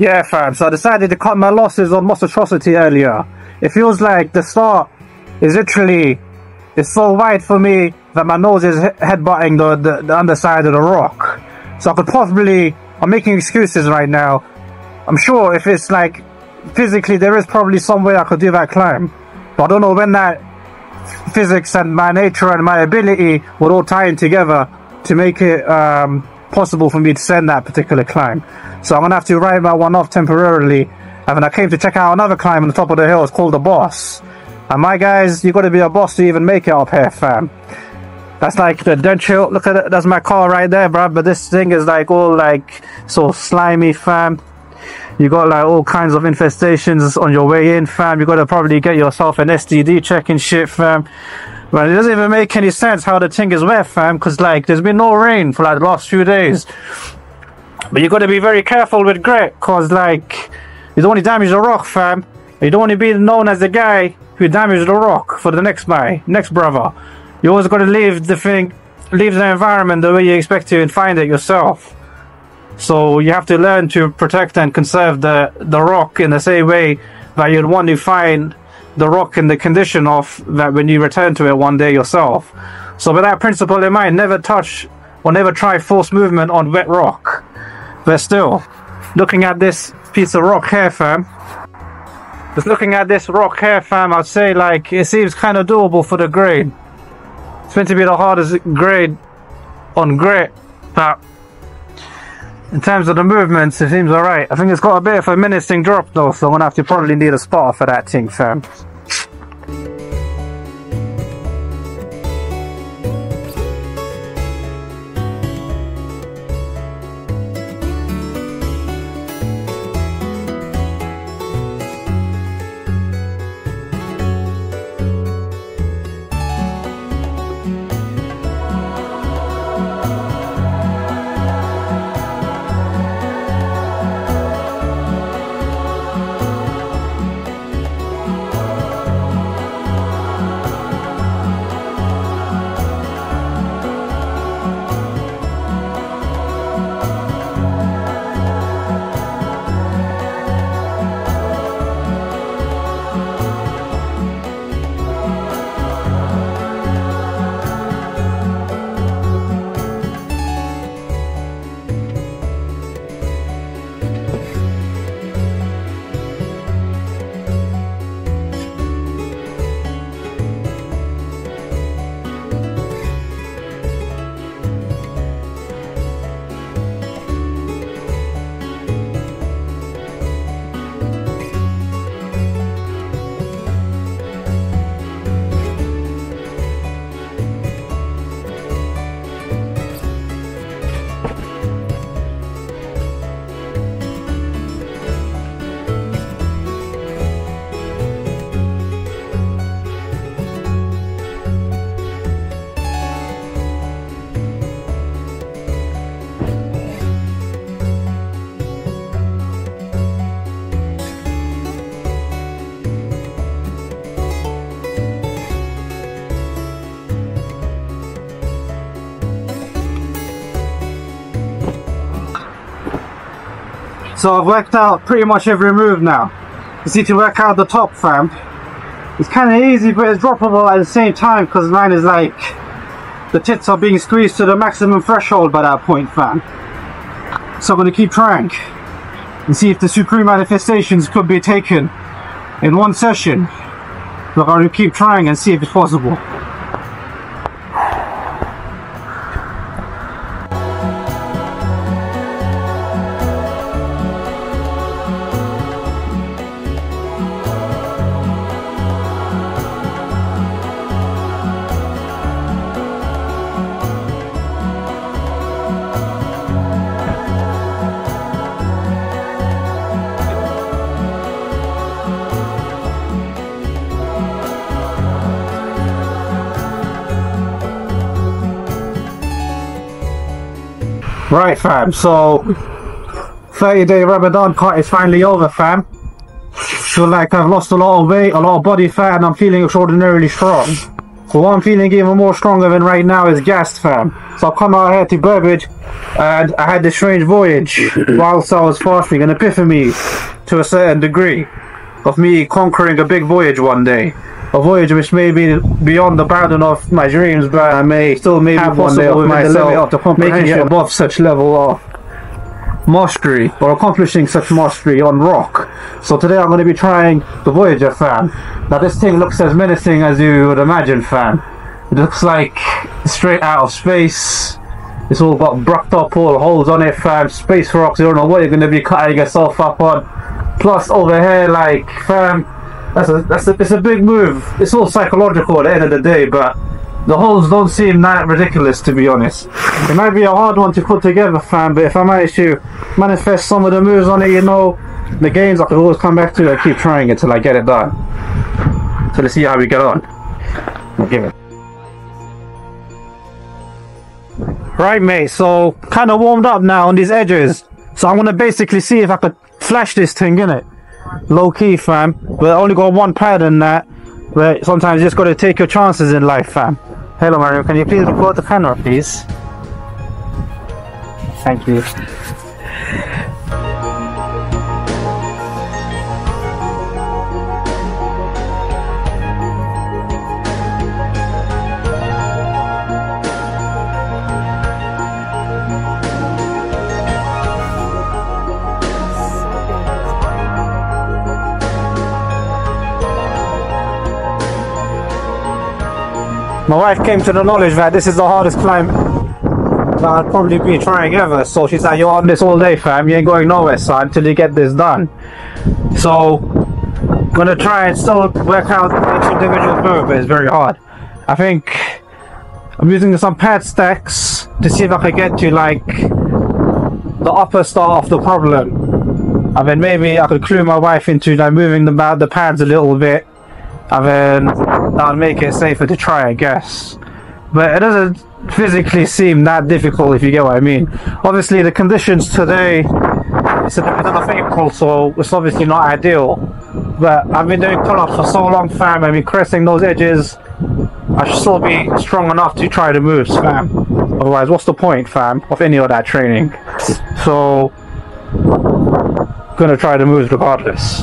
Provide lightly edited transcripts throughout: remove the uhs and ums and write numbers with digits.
Yeah, fam, so I decided to cut my losses on monstrosity earlier. It feels like the start is literally, it's so wide for me that my nose is headbutting the underside of the rock. So I could possibly, I'm making excuses right now. I'm sure if it's like, physically there is probably some way I could do that climb. But I don't know when that physics and my nature and my ability would all tie in together to make it possible for me to send that particular climb. So I'm gonna have to write that one off temporarily. And then I came to check out another climb on the top of the hill. It's called the Boss. And my guys, you gotta be a boss to even make it up here, fam. That's like the dead chill. Look at it, that's my car right there, bruh. But this thing is like all like so slimy, fam. You got like all kinds of infestations on your way in, fam. You gotta probably get yourself an STD check and shit, fam. But it doesn't even make any sense how the thing is wet, fam, because like there's been no rain for like the last few days. But you gotta be very careful with grit, cause like you don't want to damage the rock, fam. You don't want to be known as the guy who damaged the rock for the next brother. You always gotta leave the environment the way you expect to and find it yourself. So you have to learn to protect and conserve the rock in the same way that you'd want to find the rock in the condition of that when you return to it one day yourself. So with that principle in mind, never touch or never try forced movement on wet rock. But still, looking at this piece of rock here, fam, just looking at this rock here, fam, I'd say like it seems kind of doable for the grade. It's meant to be the hardest grade on grit, but in terms of the movements, it seems alright. I think it's got a bit of a menacing drop though, so I'm gonna have to probably need a spotter for that thing, fam. So I've worked out pretty much every move now. Just need to work out the top, fam. It's kind of easy, but it's droppable at the same time because mine is like the tits are being squeezed to the maximum threshold by that point, fam. So I'm going to keep trying and see if the supreme manifestations could be taken in one session. So I'm going to keep trying and see if it's possible. Right, fam, so 30-day Ramadan cut is finally over, fam. Feel like I've lost a lot of weight, a lot of body fat, and I'm feeling extraordinarily strong. So what I'm feeling even more stronger than right now is gas, fam. So I've come out here to Burbage and I had this strange voyage whilst I was fasting, an epiphany to a certain degree of me conquering a big voyage one day. A voyage which may be beyond the boundary of my dreams, but I may still maybe have one day of myself making it above such level of mastery or accomplishing such mastery on rock. So today I'm going to be trying the Voyager, fam. Now this thing looks as menacing as you would imagine, fam. It looks like straight out of space. It's all got brucked up, all holes on it, fam. Space rocks, you don't know what you're going to be cutting yourself up on. Plus over here, like, fam, it's a big move. It's all psychological at the end of the day, but the holes don't seem that ridiculous, to be honest. It might be a hard one to put together, fam, but if I manage to manifest some of the moves on it, you know, the games I can always come back to. I keep trying it till I get it done. So let's see how we get on. I'll give it. Right, mate, so kind of warmed up now on these edges. So I'm going to basically see if I could flash this thing, innit? Low key, fam. But I only got one pad in that. But sometimes you just got to take your chances in life, fam. Hello, Mario. Can you please record the camera, please? Thank you. My wife came to the knowledge that this is the hardest climb that I'll probably be trying ever. So she's like, you're on this all day, fam. You ain't going nowhere, son, until you get this done. So, I'm gonna try and still work out each individual move, but it's very hard. I think I'm using some pad stacks to see if I can get to, like, the upper start of the problem. And then maybe I could clue my wife into, like, moving the pads a little bit. And then that'll make it safer to try, I guess. But it doesn't physically seem that difficult, if you get what I mean. Obviously, the conditions today, it's a bit of April, so it's obviously not ideal. But I've been doing pull-ups for so long, fam. I've been caressing those edges. I should still be strong enough to try the moves, fam. Otherwise, what's the point, fam, of any of that training? So, I'm gonna try the moves regardless.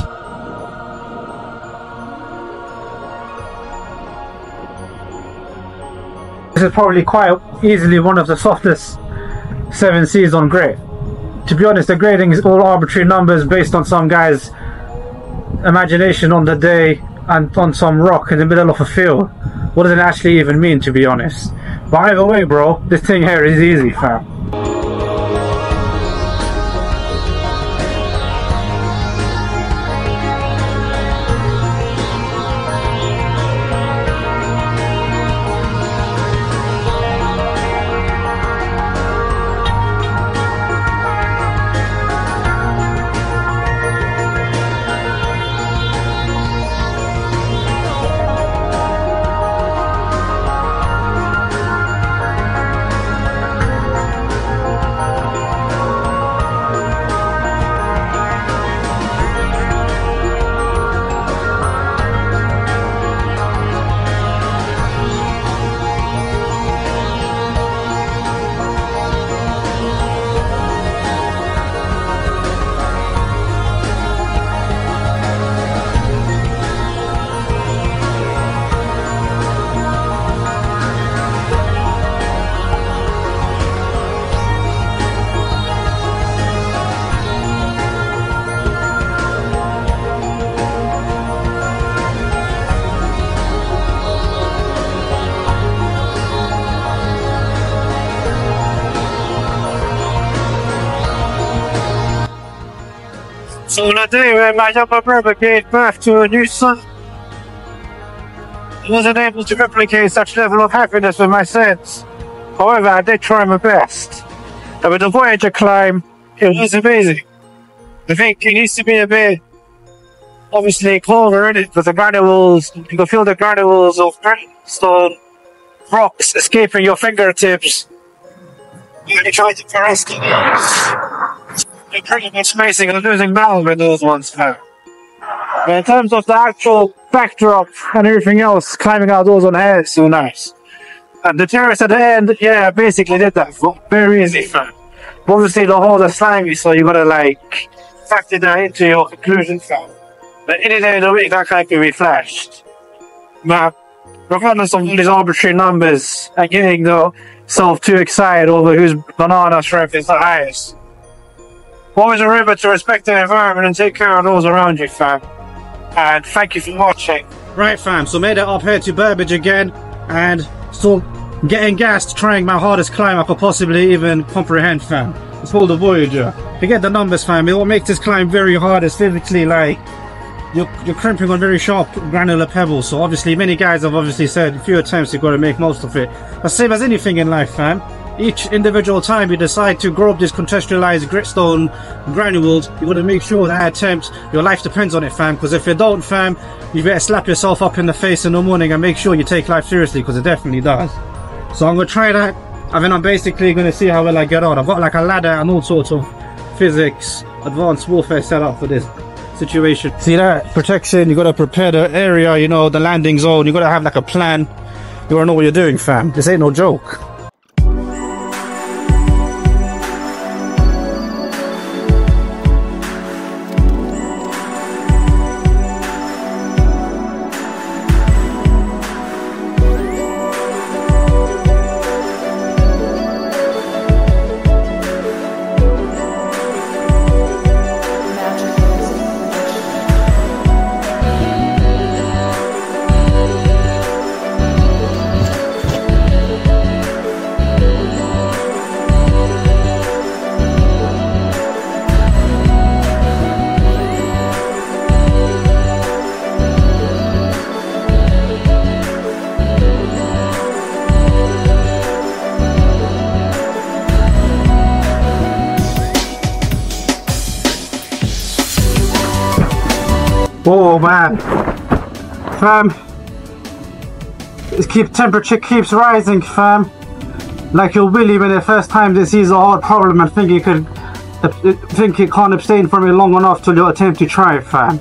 This is probably quite easily one of the softest 7Cs on grade. To be honest, the grading is all arbitrary numbers based on some guy's imagination on the day and on some rock in the middle of a field. What does it actually even mean, to be honest? But either way, bro, this thing here is easy, fam. So on a day where my younger brother gave birth to a new son, I wasn't able to replicate such level of happiness with my sense. However, I did try my best. And with the Voyager climb, it was amazing. I think it needs to be a bit, obviously, colder in it, because the granules, you can feel the granules of gritstone rocks escaping your fingertips when you try to caress them. They're pretty much spacing and losing battle with those ones now. But in terms of the actual backdrop and everything else, climbing outdoors on air is so nice. And the terrace at the end, yeah, basically did that. Very easy, fam. But obviously the holes are slimy, so you gotta like factor that into your conclusion, fam. But any day of the week, that can be flashed. But regardless of all these arbitrary numbers and getting yourself too excited over whose banana strength is the highest, always remember to respect the environment and take care of those around you, fam. And thank you for watching. Right, fam, so made it up here to Burbage again, and still getting gassed, trying my hardest climb I could possibly even comprehend, fam. It's called the Voyager. Forget the numbers, fam. It will make this climb very hard. It's physically like you're crimping on very sharp granular pebbles. So obviously many guys have obviously said a few attempts you've got to make most of it. But same as anything in life, fam. Each individual time you decide to grow up this contextualized gritstone granules, you got to make sure that attempt, your life depends on it, fam. Because if you don't, fam, you better slap yourself up in the face in the morning and make sure you take life seriously, because it definitely does. So I'm going to try that, and then I'm basically going to see how well I get on. I've got like a ladder and all sorts of physics, advanced warfare set up for this situation. See that? Protection, you got to prepare the area, you know, the landing zone. You got to have like a plan. You got to know what you're doing, fam. This ain't no joke. Oh man, fam, temperature keeps rising, fam. Like your Willy when the first time they sees a hard problem and think he can't abstain from it long enough till you attempt to try it, fam.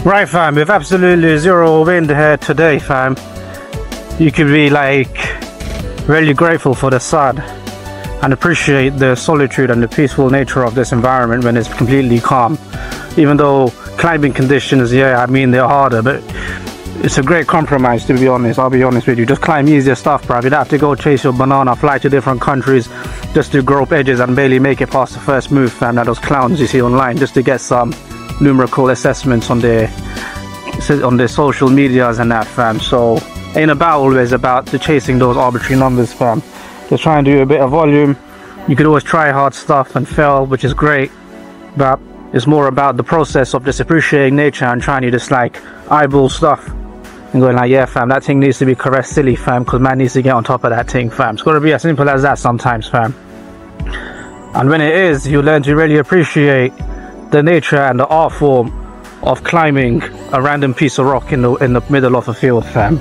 Right, fam, with absolutely zero wind here today, fam, you could be like really grateful for the sun and appreciate the solitude and the peaceful nature of this environment when it's completely calm. Even though climbing conditions, yeah, I mean they're harder, but it's a great compromise, to be honest. I'll be honest with you. Just climb easier stuff, bruv. You don't have to go chase your banana, fly to different countries just to grope edges and barely make it past the first move, fam. Now those clowns you see online just to get some numerical assessments on their social medias and that, fam. So ain't about always about the chasing those arbitrary numbers, fam. Just try and do a bit of volume. You could always try hard stuff and fail, which is great, but it's more about the process of just appreciating nature and trying to just like eyeball stuff and going like, yeah, fam, that thing needs to be caressed silly, fam, because man needs to get on top of that thing, fam. It's got to be as simple as that sometimes, fam. And when it is, you learn to really appreciate the nature and the art form of climbing a random piece of rock in the middle of a field, fam.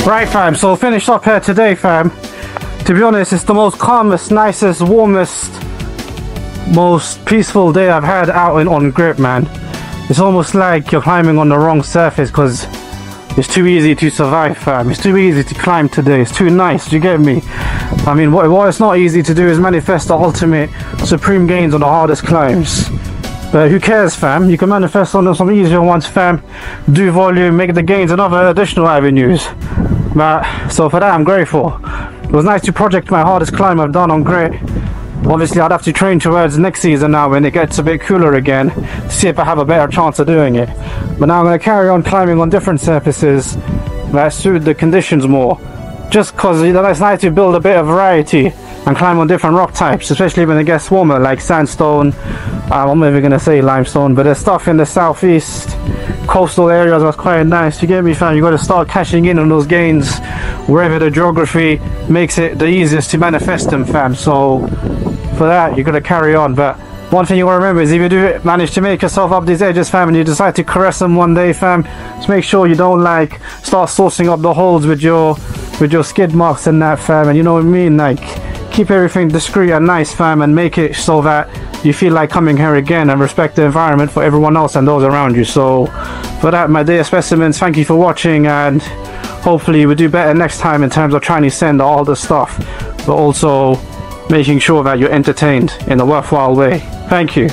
Right fam, so finished up here today fam. To be honest, it's the most calmest, nicest, warmest, most peaceful day I've had out on grip, man. It's almost like you're climbing on the wrong surface because it's too easy to survive fam. It's too easy to climb today, it's too nice, do you get me? I mean, what it's not easy to do is manifest the ultimate supreme gains on the hardest climbs. But who cares fam, you can manifest on some easier ones fam, do volume, make the gains and other additional avenues. But so for that I'm grateful. It was nice to project my hardest climb I've done on grit. Obviously I'd have to train towards next season now when it gets a bit cooler again to see if I have a better chance of doing it. But now I'm going to carry on climbing on different surfaces that suit the conditions more. Just because it's nice to build a bit of variety and climb on different rock types, especially when it gets warmer, like sandstone. I'm not even going to say limestone, but there's stuff in the southeast coastal areas that's quite nice. You get me fam? You got to start cashing in on those gains wherever the geography makes it the easiest to manifest them fam. So for that you got to carry on. But one thing you want to remember is if you do manage to make yourself up these edges fam and you decide to caress them one day fam, just make sure you don't like start saucing up the holes with your skid marks and that fam, and you know what I mean, like keep everything discreet and nice fam and make it so that you feel like coming here again and respect the environment for everyone else and those around you. So for that my dear specimens, thank you for watching, and hopefully we do better next time in terms of trying to send all the stuff, but also making sure that you're entertained in a worthwhile way. Thank you.